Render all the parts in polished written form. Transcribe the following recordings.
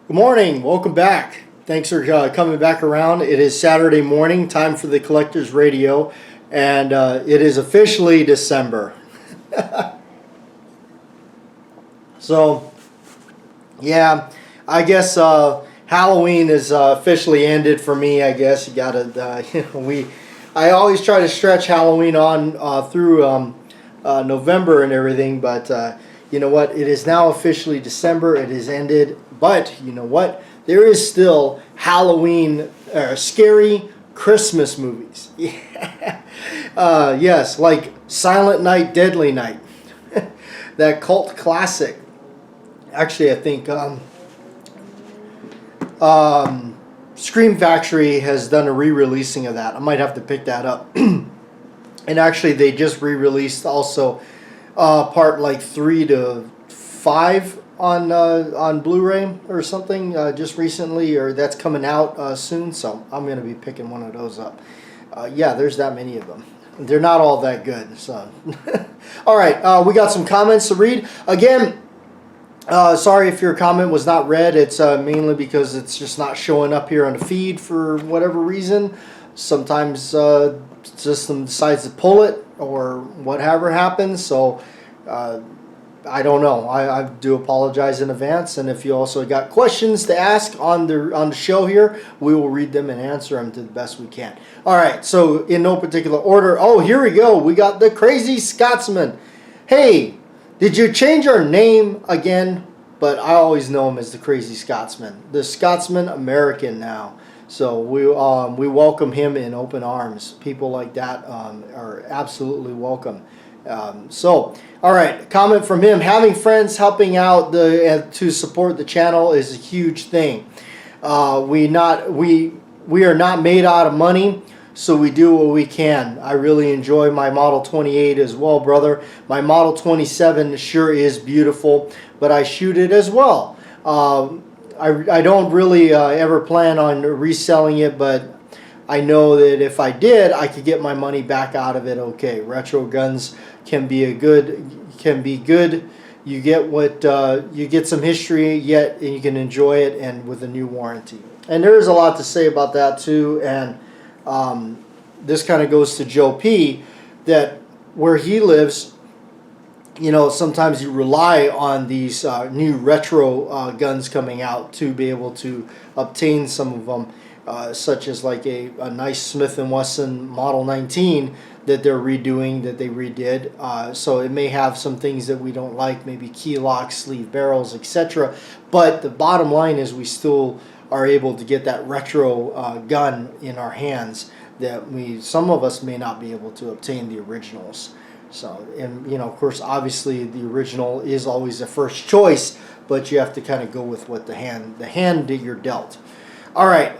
Good morning. Welcome back. Thanks for coming back around. It is Saturday morning, time for the Collectors Radio, and it is officially December. So, yeah, I guess Halloween is officially ended for me. I guess you gotta, I always try to stretch Halloween on through November and everything, but you know what? It is now officially December. It is ended. But you know what? There is still Halloween, scary Christmas movies. Yes, like Silent Night, Deadly Night. That cult classic. Actually, I think Scream Factory has done a re-releasing of that. I might have to pick that up. And actually, they just re-released also part like 3 to 5 on Blu-ray or something just recently, or that's coming out soon. So I'm going to be picking one of those up. Yeah, there's that many of them. They're not all that good. So, all right, we got some comments to read again. Sorry if your comment was not read. It's mainly because it's just not showing up here on the feed for whatever reason. Sometimes system decides to pull it or whatever happens. So I don't know. I do apologize in advance. And if you also got questions to ask on the show here, we will read them and answer them to the best we can. All right. So in no particular order. Oh, here we go. We got the Crazy Scotsman. Hey, did you change our name again? But I always know him as the Crazy Scotsman. The Scotsman American now. So we welcome him in open arms. People like that are absolutely welcome. All right, comment from him. Having friends helping out to support the channel is a huge thing. We are not made out of money, so we do what we can. I really enjoy my Model 28 as well, brother. My Model 27 sure is beautiful, but I shoot it as well. I don't really ever plan on reselling it, but I know that if I did, I could get my money back out of it. Okay, retro guns can be good. You get you get some history, yet you can enjoy it, and with a new warranty. And there is a lot to say about that too. And this kind of goes to Joe P. That where he lives, you know, sometimes you rely on these new retro guns coming out to be able to obtain some of them. Such as like a nice Smith & Wesson Model 19 that they're redoing, that they redid. So it may have some things that we don't like, maybe key locks, sleeve barrels, etc. But the bottom line is we still are able to get that retro gun in our hands that some of us may not be able to obtain the originals. So, and you know, of course, obviously the original is always the first choice, but you have to kind of go with what the hand that you're dealt. All right.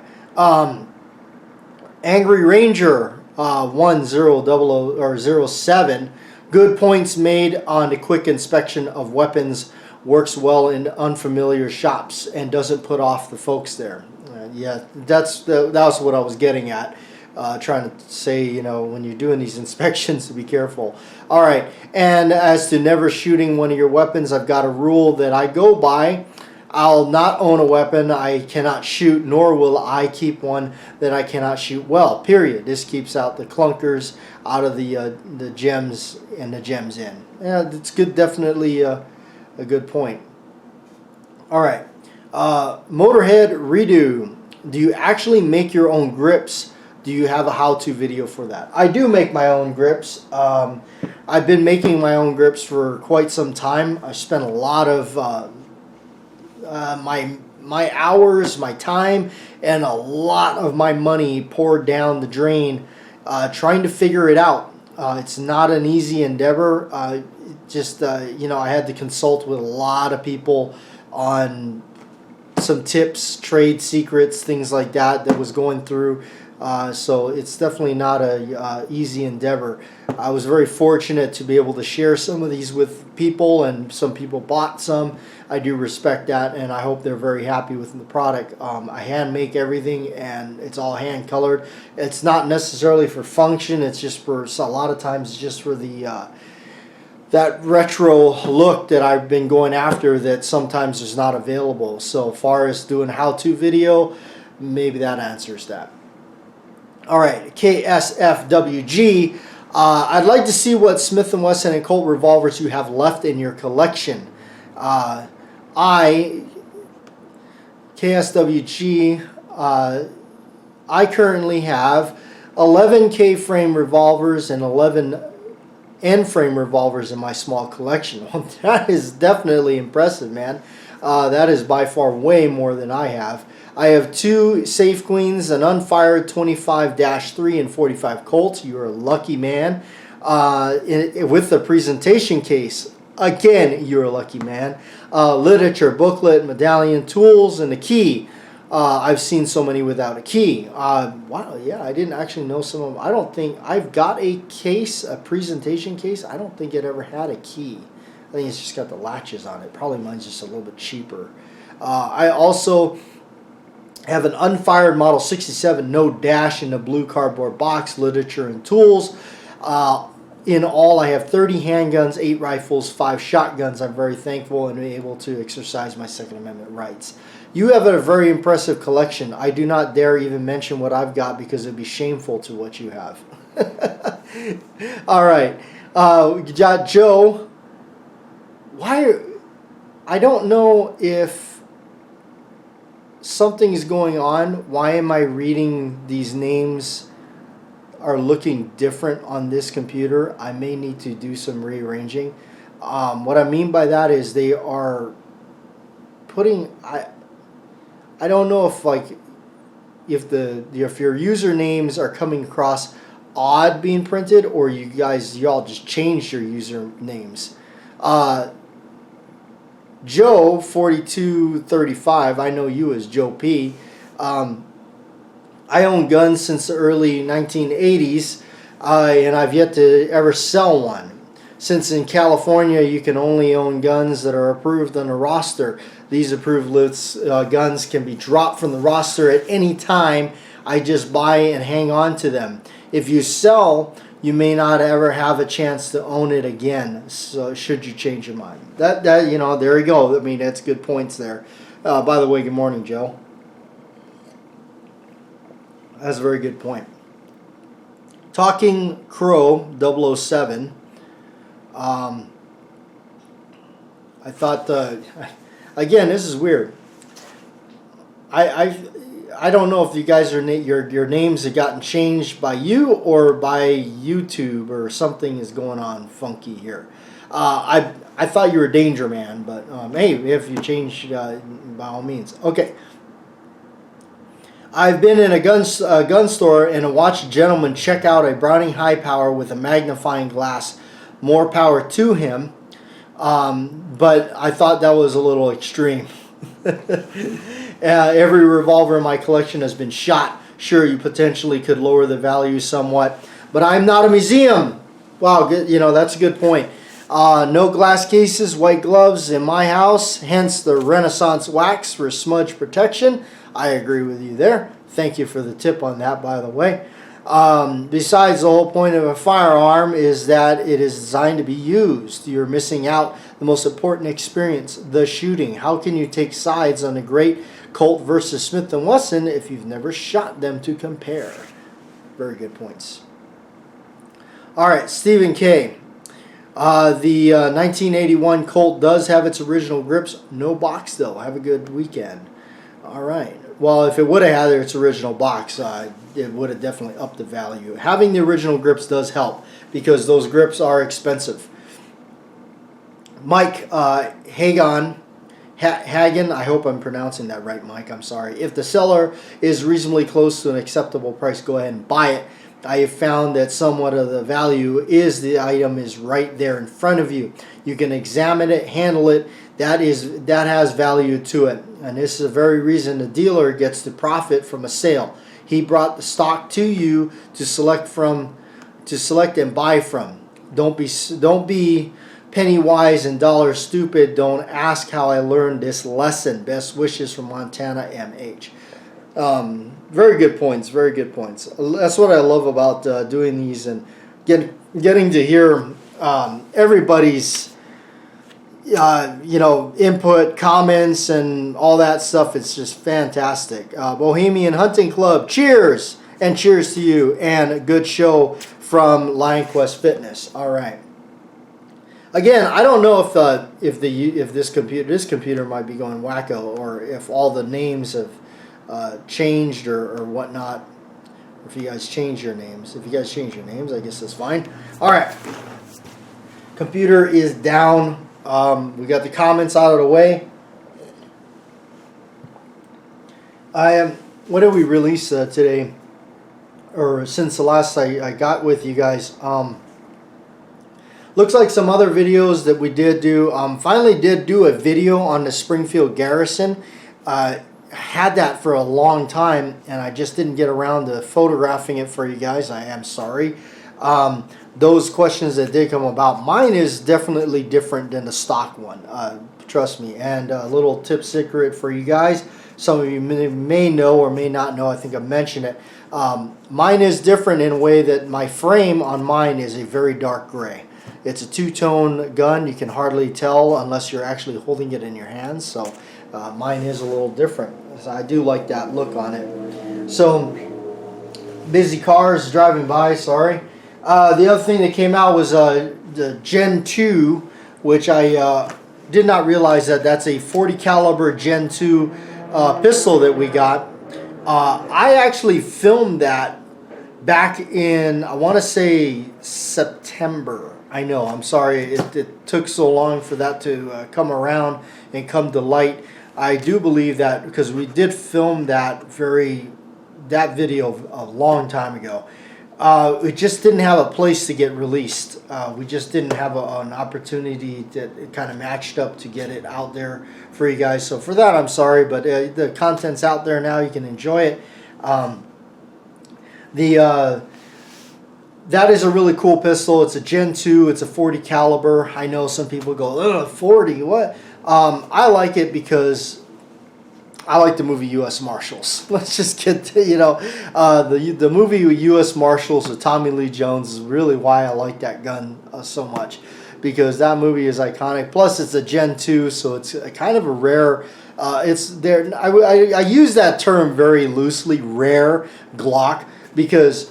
Angry Ranger 100007. Good points made on the quick inspection of weapons. Works well in unfamiliar shops and doesn't put off the folks there. Yeah, that was what I was getting at. Trying to say, you know, when you're doing these inspections, to be careful. All right, and as to never shooting one of your weapons, I've got a rule that I go by. I'll not own a weapon I cannot shoot, nor will I keep one that I cannot shoot well, period. This keeps out the clunkers, out of the gems, and the gems in. Yeah, it's good, definitely a good point. All right. Motorhead Redo. Do you actually make your own grips? Do you have a how-to video for that? I do make my own grips. I've been making my own grips for quite some time. I spent a lot of my hours, my time, and a lot of my money poured down the drain trying to figure it out. It's not an easy endeavor. You know, I had to consult with a lot of people on some tips, trade secrets, things like that was going through. So it's definitely not a easy endeavor. I was very fortunate to be able to share some of these with people, and some people bought some. I do respect that, and I hope they're very happy with the product. I hand make everything, and it's all hand colored. It's not necessarily for function. It's just for, so a lot of times it's just for the that retro look that I've been going after that sometimes is not available. So far as doing how-to video, maybe that answers that. All right, KSFWG. I'd like to see what Smith & Wesson and Colt revolvers you have left in your collection. KSWG, I currently have 11 K-frame revolvers and 11 N-frame revolvers in my small collection. Well, that is definitely impressive, man. That is by far way more than I have. I have 2 Safe Queens, an unfired 25-3 and 45 Colt. You're a lucky man. With the presentation case, again, you're a lucky man. Literature, booklet, medallion, tools, and a key. I've seen so many without a key. Wow, yeah, I didn't actually know some of them. I don't think I've got a case, a presentation case. I don't think it ever had a key. I think it's just got the latches on it. Probably mine's just a little bit cheaper. I also have an unfired Model 67 no dash in a blue cardboard box, literature and tools. In all, I have 30 handguns, 8 rifles, 5 shotguns. I'm very thankful and able to exercise my Second Amendment rights. You have a very impressive collection. I do not dare even mention what I've got because it would be shameful to what you have. All right. Joe, I don't know if something's going on. Why am I reading these names are looking different on this computer? I may need to do some rearranging. What I mean by that is they are putting... I don't know if if your usernames are coming across odd being printed, or y'all just changed your usernames. Joe 4235, I know you as Joe P. I own guns since the early 1980s, and I've yet to ever sell one. Since in California you can only own guns that are approved on a roster, these approved guns can be dropped from the roster at any time. I just buy and hang on to them. If you sell, you may not ever have a chance to own it again. So should you change your mind, that there you go. I mean, that's good points there. By the way, good morning, Joe. That's a very good point. Talking Crow 007. I thought, again, this is weird. I don't know if you guys are your names have gotten changed by you or by YouTube, or something is going on funky here. I thought you were Danger Man, but hey, if you change, by all means. Okay. I've been in a gun store and watched a gentleman check out a Browning high power with a magnifying glass. More power to him, but I thought that was a little extreme. Every revolver in my collection has been shot. Sure, you potentially could lower the value somewhat, but I'm not a museum. Wow, good, that's a good point. No glass cases, white gloves in my house, hence the Renaissance wax for smudge protection. I agree with you there. Thank you for the tip on that, by the way. Besides, the whole point of a firearm is that it is designed to be used. You're missing out the most important experience, the shooting. How can you take sides on a great Colt versus Smith & Wesson if you've never shot them to compare? Very good points. All right, Stephen K. The 1981 Colt does have its original grips. No box, though. Have a good weekend. All right. Well, if it would have had its original box, it would have definitely upped the value. Having the original grips does help because those grips are expensive. Mike Hagan, I hope I'm pronouncing that right, Mike. I'm sorry. If the seller is reasonably close to an acceptable price, go ahead and buy it. I have found that somewhat of the value is the item is right there in front of you. You can examine it, handle it. That has value to it. And this is the very reason the dealer gets to profit from a sale. He brought the stock to you to select and buy from. Don't be penny wise and dollar stupid. Don't ask how I learned this lesson. Best wishes from Montana, MH. Very good points. Very good points. That's what I love about doing these and getting to hear everybody's input, comments, and all that stuff. It's just fantastic. Bohemian Hunting Club, cheers, and cheers to you, and a good show from Lion Quest Fitness. All right. Again, I don't know if this computer might be going wacko, or if all the names have changed or whatnot. If you guys change your names, I guess that's fine. All right. Computer is down. We got the comments out of the way. What did we release today? Or since the last I got with you guys. Looks like some other videos that we did do. Finally did do a video on the Springfield Garrison. Had that for a long time, and I just didn't get around to photographing it for you guys. I am sorry. Those questions that did come about, mine is definitely different than the stock one. Trust me. And a little tip secret for you guys. Some of you may know or may not know. I think I mentioned it. Mine is different in a way that my frame on mine is a very dark gray. It's a two-tone gun. You can hardly tell unless you're actually holding it in your hands. So mine is a little different. So I do like that look on it. So busy cars driving by. Sorry. The other thing that came out was the Gen 2, which I did not realize that's a 40 caliber Gen 2 pistol that we got. I actually filmed that back in, I want to say, September. I know, I'm sorry it took so long for that to come around and come to light. I do believe that because we did film that video a long time ago. It just didn't have a place to get released. We just didn't have an opportunity that it kind of matched up to get it out there for you guys. So for that, I'm sorry, but the content's out there now. You can enjoy it. That is a really cool pistol. It's a Gen 2. It's a 40 caliber. I know some people go, ugh, 40, what? I like it because I like the movie U.S. Marshals. Let's just get to, the movie U.S. Marshals with Tommy Lee Jones is really why I like that gun so much, because that movie is iconic. Plus, it's a Gen 2, so it's kind of a rare. It's there. I use that term very loosely, rare Glock, because.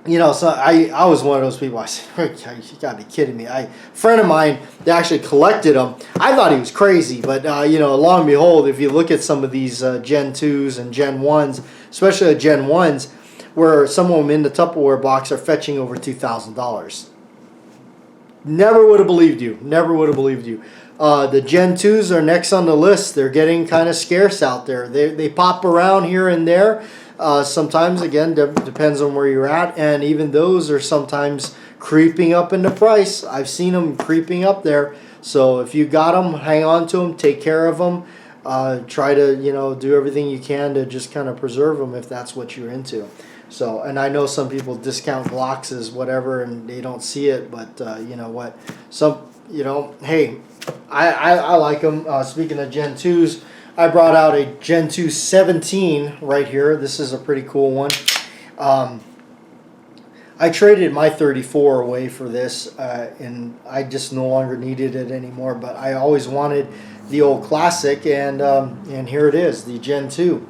So I was one of those people. I said, you gotta be kidding me. A friend of mine, they actually collected them. I thought he was crazy, but lo and behold, if you look at some of these Gen 2s and Gen 1s, especially the Gen 1s, where some of them in the Tupperware box are fetching over $2,000. Never would have believed you. Never would have believed you. The Gen 2s are next on the list. They're getting kind of scarce out there. They pop around here and there. Sometimes, again, depends on where you're at, and even those are sometimes creeping up in the price. I've seen them creeping up there. So if you got them, hang on to them, take care of them. Try to do everything you can to just kind of preserve them if that's what you're into. So, and I know some people discount Glocks as whatever, and they don't see it, but you know what? Hey, I like them. Speaking of Gen 2s. I brought out a Gen 2 17 right here. This is a pretty cool one. I traded my 34 away for this, and I just no longer needed it anymore. But I always wanted the old classic, and here it is, the Gen 2.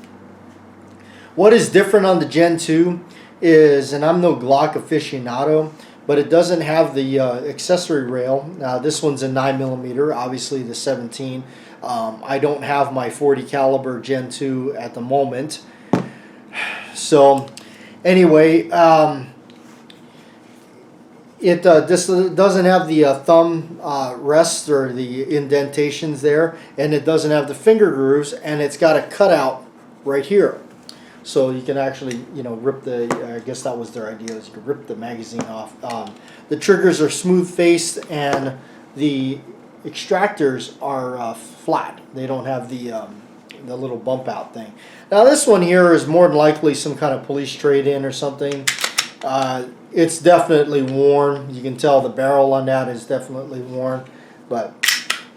What is different on the Gen 2 is, and I'm no Glock aficionado, but it doesn't have the accessory rail. Now this one's a 9mm, obviously the 17. I don't have my 40 caliber Gen 2 at the moment. So anyway, this doesn't have the thumb rest or the indentations there, and it doesn't have the finger grooves, and it's got a cutout right here. So you can actually, rip I guess that was their idea, is you could rip the magazine off. The triggers are smooth faced, and the extractors are flat. They don't have the little bump out thing. Now this one here is more than likely some kind of police trade-in or something. It's definitely worn. You can tell the barrel on that is definitely worn, but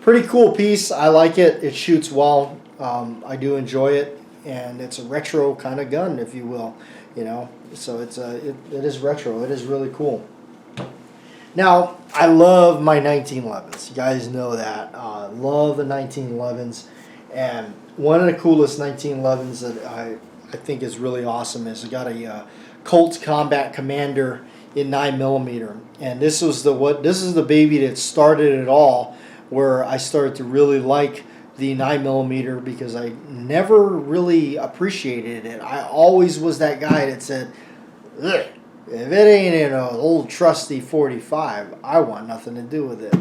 pretty cool piece. I like it. It shoots well. I do enjoy it, and it's a retro kind of gun, if you will. So it is retro. It is really cool. Now, I love my 1911s. You guys know that. Love the 1911s. And one of the coolest 1911s that I think is really awesome is I got a Colt Combat Commander in 9mm. And this is the baby that started it all, where I started to really like the 9mm because I never really appreciated it. I always was that guy that said, ugh, if it ain't in an old trusty 45, I want nothing to do with it.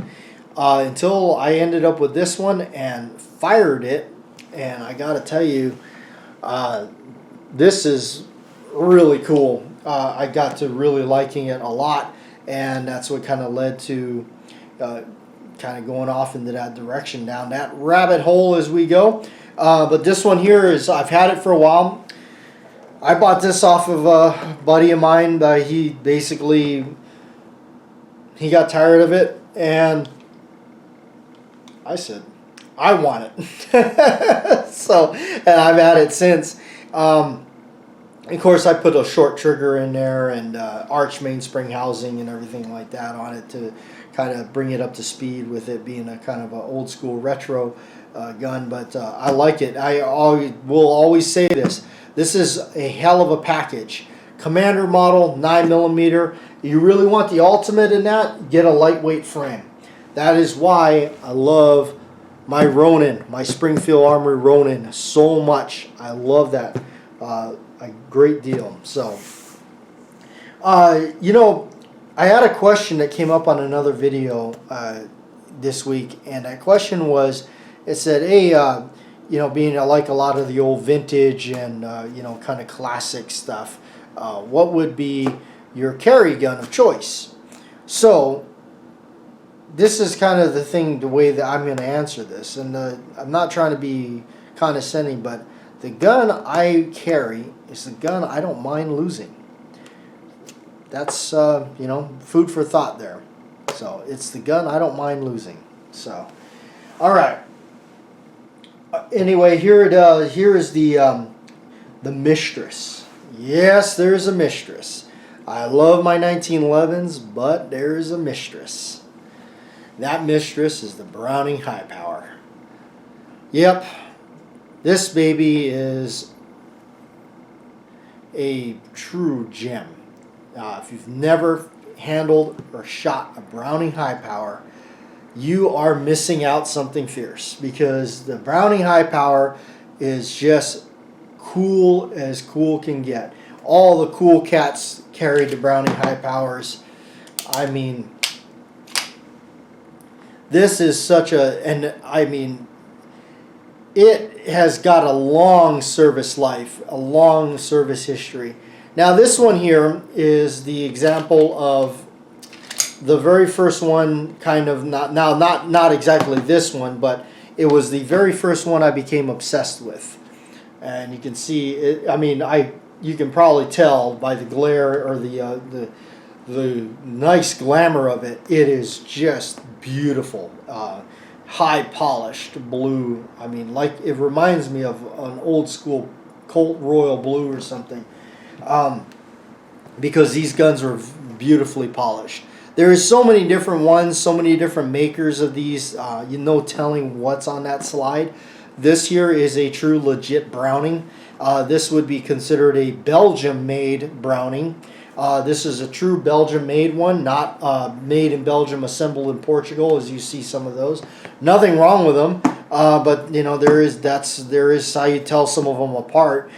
Until I ended up with this one and fired it, and I got to tell you, this is really cool. I got to really liking it a lot, and that's what kind of led to kind of going off into that direction, down that rabbit hole as we go. But this one here is, I've had it for a while. I bought this off of a buddy of mine. He got tired of it, and I said, I want it. So, and I've had it since. Of course, I put a short trigger in there and arch mainspring housing and everything like that on it to kind of bring it up to speed with it being a kind of an old school retro gun. But I like it. Will always say this. This is a hell of a package. Commander model, 9mm. You really want the ultimate in that, get a lightweight frame. That is why I love my Ronin, my Springfield Armory Ronin, so much. I love that a great deal. So, you know, I had a question that came up on another video this week, and that question was, it said, hey, you know, being I like a lot of the old vintage and, you know, kind of classic stuff, what would be your carry gun of choice? So, this is kind of the way that I'm going to answer this. And I'm not trying to be condescending, but the gun I carry is the gun I don't mind losing. That's, you know, food for thought there. So, it's the gun I don't mind losing. So, all right. Anyway, here is the Mistress. Yes, there's a Mistress. I love my 1911s, but there's a Mistress. That Mistress is the Browning High Power. Yep, this baby is a true gem. If you've never handled or shot a Browning High Power, you are missing out something fierce, because the Browning High Power is just cool as cool can get. All the cool cats carried the Browning High Powers. I mean, this is such a, and I mean, it has got a long service life, a long service history. Now this one here is the example of the very first one, kind of, not exactly this one, but it was the very first one I became obsessed with. And you can see it, I mean, you can probably tell by the glare or the nice glamour of it. It is just beautiful, high polished blue. I mean, like, it reminds me of an old school Colt Royal Blue or something, because these guns are beautifully polished. There is so many different ones, so many different makers of these. You know, telling what's on that slide. This here is a true legit Browning. This would be considered a Belgium-made Browning. This is a true Belgium-made one, not made in Belgium, assembled in Portugal, as you see some of those. Nothing wrong with them, but you know, there is how you tell some of them apart.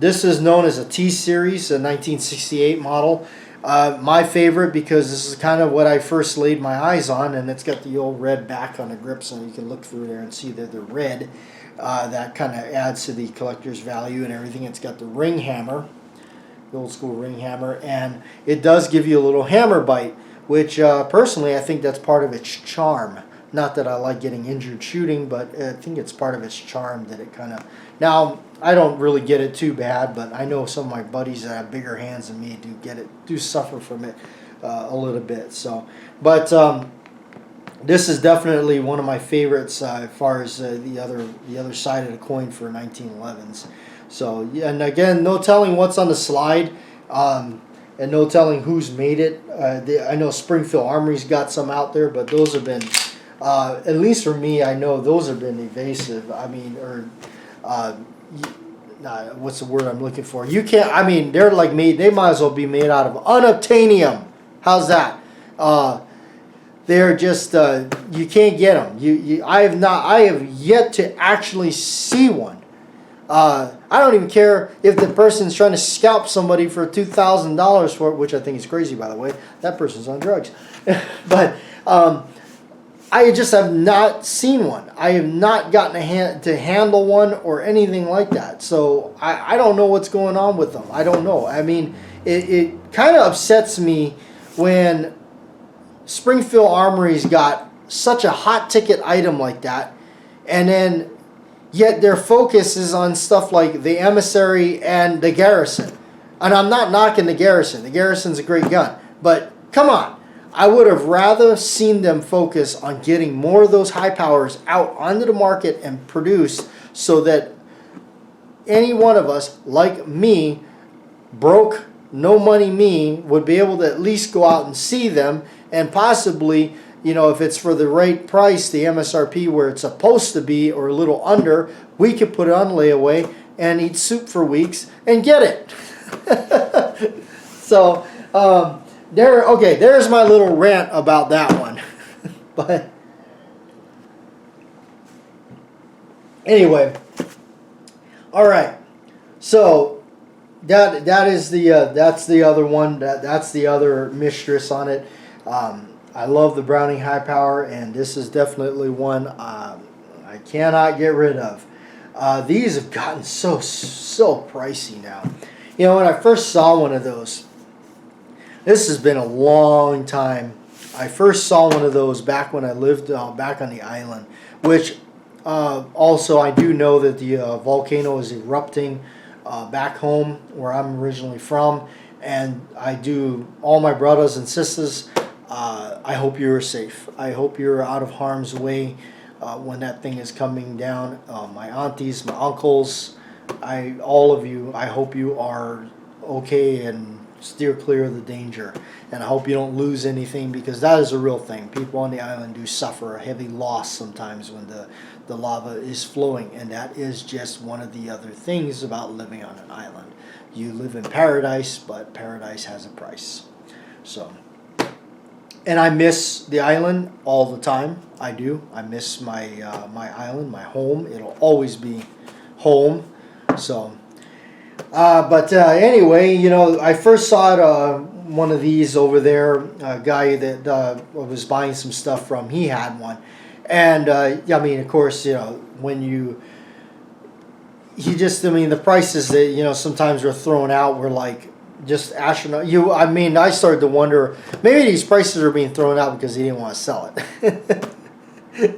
This is known as a T-Series, a 1968 model. My favorite, because this is kind of what I first laid my eyes on, and it's got the old red back on the grip, so you can look through there and see that they're red. That kind of adds to the collector's value and everything. It's got the ring hammer, the old school ring hammer, and it does give you a little hammer bite, which personally I think that's part of its charm. Not that I like getting injured shooting, but I think it's part of its charm that it kind of... Now, I don't really get it too bad, but I know some of my buddies that have bigger hands than me do suffer from it a little bit. So, but this is definitely one of my favorites as far as the other side of the coin for 1911s. So, and again, no telling what's on the slide. And and no telling who's made it. I know Springfield Armory's got some out there, but those have been, at least for me, I know those have been evasive. I mean, or what's the word I'm looking for? You can't. I mean, they're like made. They might as well be made out of unobtainium. How's that? They're just you can't get them. I have yet to actually see one. I don't even care if the person's trying to scalp somebody for $2,000 for it, which I think is crazy, by the way. That person's on drugs. But I just have not seen one. I have not gotten to handle one or anything like that. So I don't know what's going on with them. I don't know. I mean, it kind of upsets me when Springfield Armory's got such a hot ticket item like that, and then yet their focus is on stuff like the Emissary and the Garrison. And I'm not knocking the Garrison. The Garrison's a great gun. But come on. I would have rather seen them focus on getting more of those high powers out onto the market and produced so that any one of us, like me, broke, no money me, would be able to at least go out and see them, and possibly, you know, if it's for the right price, the MSRP where it's supposed to be or a little under, we could put it on layaway and eat soup for weeks and get it. So, okay, there's my little rant about that one. But anyway, all right. So that is that's the other one. That's the other mistress on it. I love the Browning High Power, and this is definitely one I cannot get rid of. These have gotten so pricey now. You know, when I first saw one of those, this has been a long time. I first saw one of those back when I lived back on the island, which also I do know that the volcano is erupting back home where I'm originally from, and I do, all my brothers and sisters, I hope you're safe. I hope you're out of harm's way when that thing is coming down. My aunties, my uncles, all of you, I hope you are okay and steer clear of the danger. And I hope you don't lose anything, because that is a real thing. People on the island do suffer a heavy loss sometimes when the lava is flowing. And that is just one of the other things about living on an island. You live in paradise, but paradise has a price. So, and I miss the island all the time. I do. I miss my my island, my home. It'll always be home. So, but anyway, you know, I first saw it, one of these over there, a guy that I was buying some stuff from, he had one. And, I mean, of course, you know, when the prices that, you know, sometimes were thrown out were like just astronomical. I mean, I started to wonder, maybe these prices are being thrown out because he didn't want to sell it.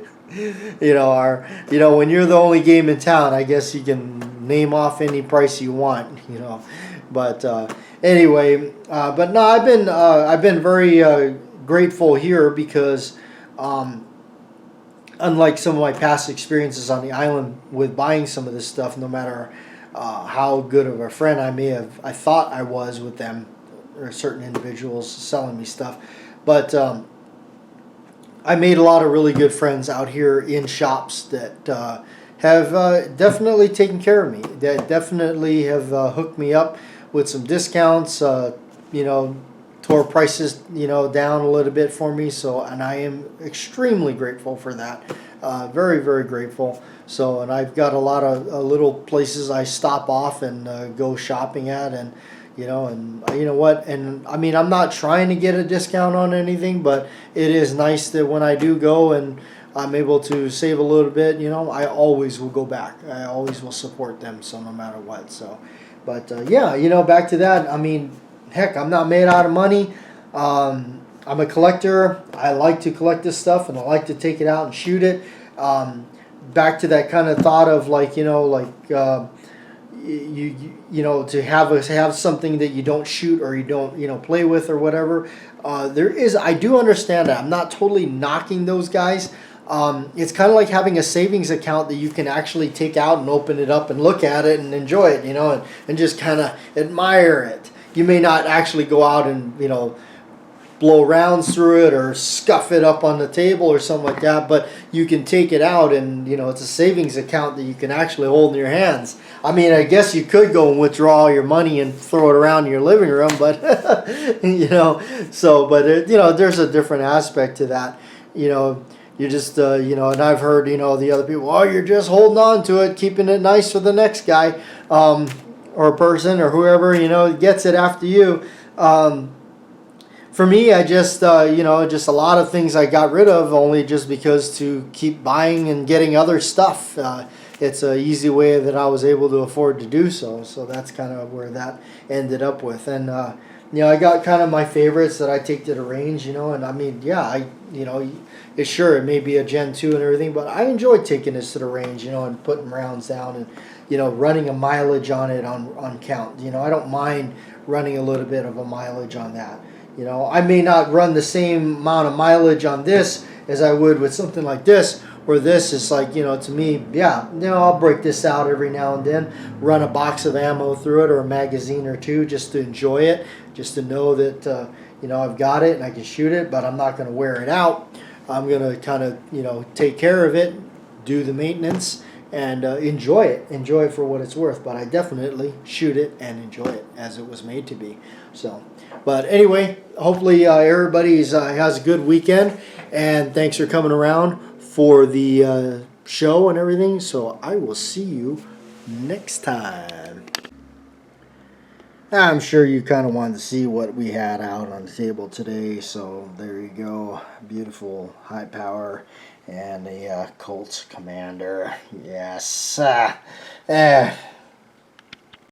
You know, when you're the only game in town, I guess you can name off any price you want, you know. But anyway, but no, I've been very grateful here because, unlike some of my past experiences on the island with buying some of this stuff, no matter how good of a friend I thought I was with them, or certain individuals selling me stuff, but I made a lot of really good friends out here in shops that have definitely taken care of me, that definitely have hooked me up with some discounts, you know, tore prices, you know, down a little bit for me. So, and I am extremely grateful for that. Very, very grateful. So, and I've got a lot of little places I stop off and go shopping at, and you know, and you know what, and I mean, I'm not trying to get a discount on anything, but it is nice that when I do go and I'm able to save a little bit, you know, I always will go back. I always will support them, so no matter what. So, but yeah, you know, back to that. I mean, heck, I'm not made out of money. I'm a collector. I like to collect this stuff, and I like to take it out and shoot it. Back to that kind of thought of like, you know, like you know, to have something that you don't shoot or you don't, you know, play with or whatever. I do understand that. I'm not totally knocking those guys. It's kind of like having a savings account that you can actually take out and open it up and look at it and enjoy it, you know, and just kind of admire it. you may not actually go out and, you know, blow rounds through it or scuff it up on the table or something like that, but you can take it out, and you know, it's a savings account that you can actually hold in your hands. I mean, I guess you could go and withdraw all your money and throw it around in your living room, but you know, so but you know, there's a different aspect to that. You know, you just you know, and I've heard, you know, the other people, oh, you're just holding on to it, keeping it nice for the next guy, or person or whoever, you know, gets it after you. For me, I just, you know, just a lot of things I got rid of only just because to keep buying and getting other stuff. It's an easy way that I was able to afford to do so. So that's kind of where that ended up with. And, you know, I got kind of my favorites that I take to the range, you know, and I mean, yeah, you know, it's sure it may be a Gen 2 and everything, but I enjoy taking this to the range, you know, and putting rounds down and, you know, running a mileage on it on count. You know, I don't mind running a little bit of a mileage on that. You know, I may not run the same amount of mileage on this as I would with something like this, where this is like, you know, to me, yeah, you know, I'll break this out every now and then, run a box of ammo through it or a magazine or two just to enjoy it, just to know that, you know, I've got it and I can shoot it, but I'm not going to wear it out. I'm going to kind of, you know, take care of it, do the maintenance, and enjoy it for what it's worth. But I definitely shoot it and enjoy it as it was made to be. So, but anyway, hopefully everybody has a good weekend, and thanks for coming around for the show and everything. So I will see you next time. I'm sure you kind of wanted to see what we had out on the table today, so there you go. Beautiful high power and a Colts Commander. Yes.